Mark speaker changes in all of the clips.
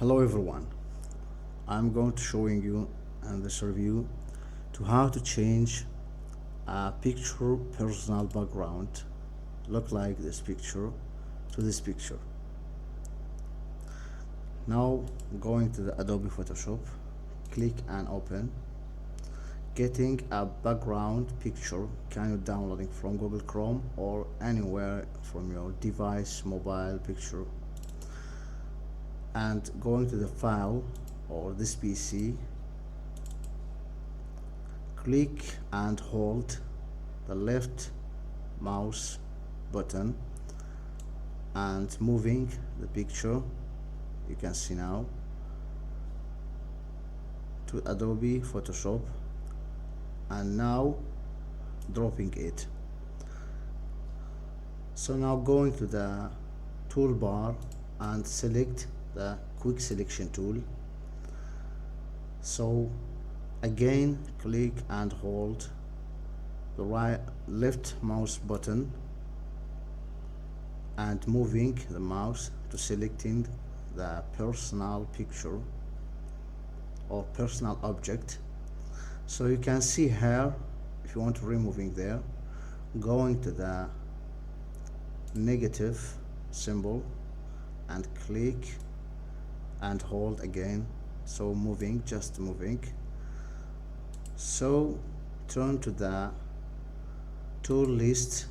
Speaker 1: Hello everyone, I'm going to showing you in this review to how to change a picture personal background look like this picture to this picture. Now going to the Adobe Photoshop, click and open. Getting a background picture can you downloading from Google Chrome or anywhere from your device mobile picture, and going to the file or this PC, click and hold the left mouse button and moving the picture, you can see now, to Adobe Photoshop, and now dropping it. So now going to the toolbar and select the quick selection tool. So again click and hold the left mouse button and moving the mouse to selecting the personal picture or personal object. So you can see here, if you want to removing there, going to the negative symbol and click and hold again, so moving, just moving. So turn to the tool list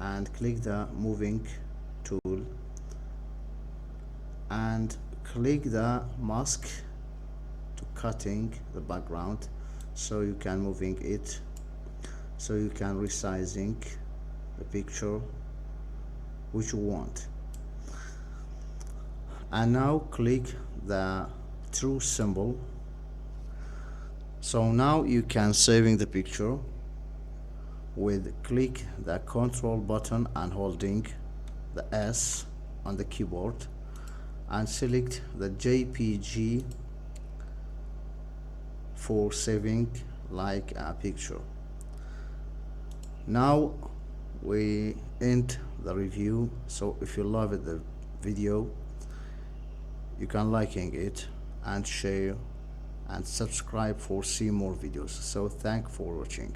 Speaker 1: and click the moving tool and click the mask to cutting the background, so you can moving it, so you can resizing the picture which you want. And now click the true symbol. So now you can saving the picture with click the control button and holding the S on the keyboard and select the JPG for saving like a picture. Now we end the review. So if you loved the video, you can liking it and share and subscribe for see more videos. So thank for watching.